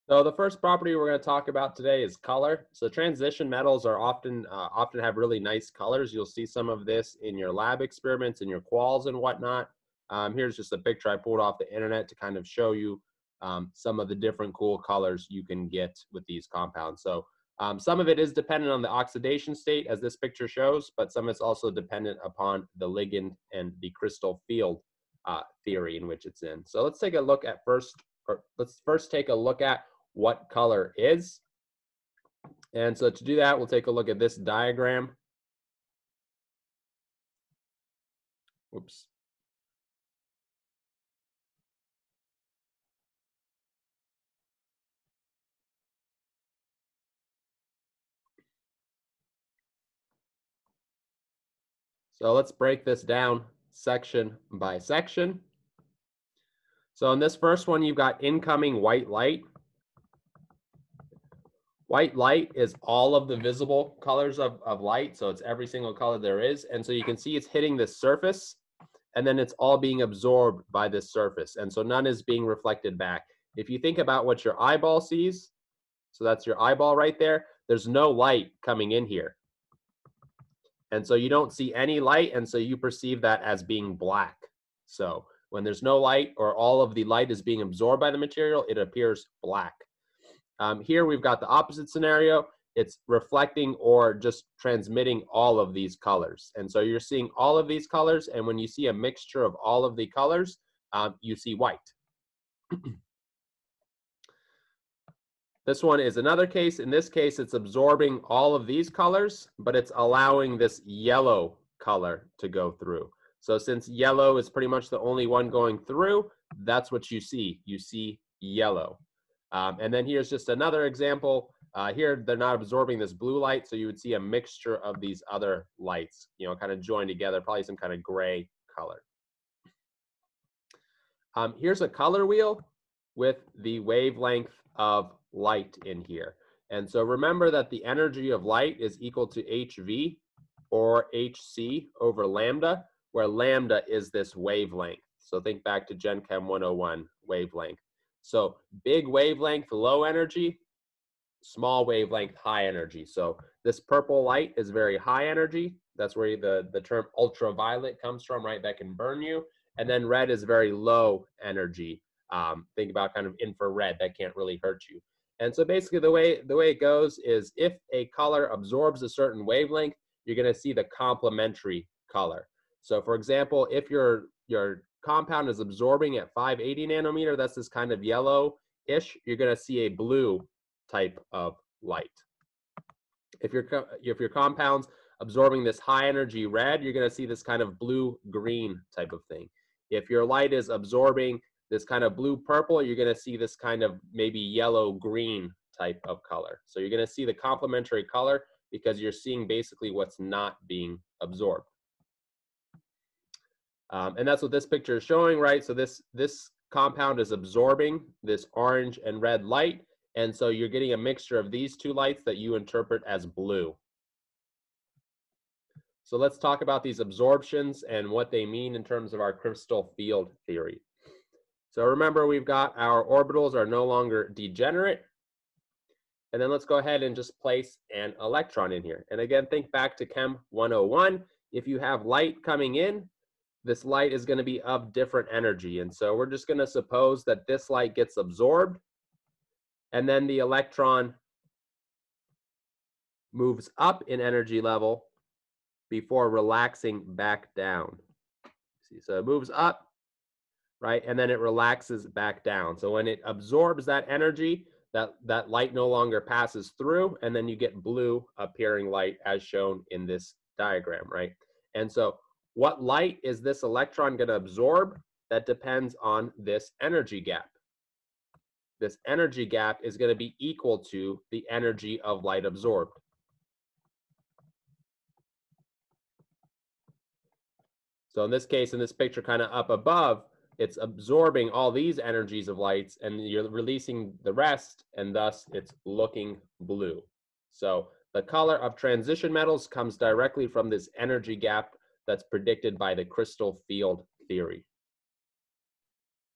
So the first property we're going to talk about today is color. So transition metals are often have really nice colors. You'll see some of this in your lab experiments, in your quals and whatnot. Here's just a picture I pulled off the internet to kind of show you some of the different cool colors you can get with these compounds. So some of it is dependent on the oxidation state, as this picture shows, but some is also dependent upon the ligand and the crystal field theory in which it's in. So let's take a look at let's first take a look at what color is. And so to do that, we'll take a look at this diagram. Oops. So let's break this down section by section. So in this first one, you've got incoming white light. White light is all of the visible colors of light. So it's every single color there is. And so you can see it's hitting this surface, and then it's all being absorbed by this surface. And so none is being reflected back. If you think about what your eyeball sees, so that's your eyeball right there, there's no light coming in here. And so you don't see any light, and so you perceive that as being black. So when there's no light or all of the light is being absorbed by the material, it appears black. Here we've got the opposite scenario. It's reflecting or just transmitting all of these colors. And so you're seeing all of these colors, and when you see a mixture of all of the colors, you see white. This one is another case. In this case, it's absorbing all of these colors, but it's allowing this yellow color to go through. So since yellow is pretty much the only one going through, that's what you see. You see yellow. And then here's just another example. Here, they're not absorbing this blue light, so you would see a mixture of these other lights, kind of joined together, probably some kind of gray color. Here's a color wheel with the wavelength of light in here. And so remember that the energy of light is equal to HV or HC over lambda, where lambda is this wavelength. So think back to Gen Chem 101 wavelength. So big wavelength, low energy, small wavelength, high energy. So this purple light is very high energy. That's where the term ultraviolet comes from, right? That can burn you. And then red is very low energy. Think about kind of infrared, that can't really hurt you. And so basically the way it goes is if a color absorbs a certain wavelength, you're going to see the complementary color. So for example, if your compound is absorbing at 580 nanometer, that's this kind of yellow-ish, you're going to see a blue type of light. If your compound's absorbing this high energy red, you're going to see this kind of blue-green type of thing. If your light is absorbing this kind of blue purple, you're going to see this kind of maybe yellow green type of color. So you're going to see the complementary color because you're seeing basically what's not being absorbed. And that's what this picture is showing, right? So this compound is absorbing this orange and red light, and so you're getting a mixture of these two lights that you interpret as blue. So let's talk about these absorptions and what they mean in terms of our crystal field theory. So remember, we've got our orbitals are no longer degenerate. And then let's go ahead and just place an electron in here. And again, think back to Chem 101. If you have light coming in, this light is going to be of different energy. And so we're just going to suppose that this light gets absorbed, and then the electron moves up in energy level before relaxing back down. See, so it moves up, right? And then it relaxes back down. So when it absorbs that energy, that light no longer passes through, and then you get blue appearing light as shown in this diagram, right? And so what light is this electron going to absorb? That depends on this energy gap. This energy gap is going to be equal to the energy of light absorbed. So in this case, in this picture kind of up above, it's absorbing all these energies of lights, and you're releasing the rest, and thus it's looking blue. So the color of transition metals comes directly from this energy gap that's predicted by the crystal field theory.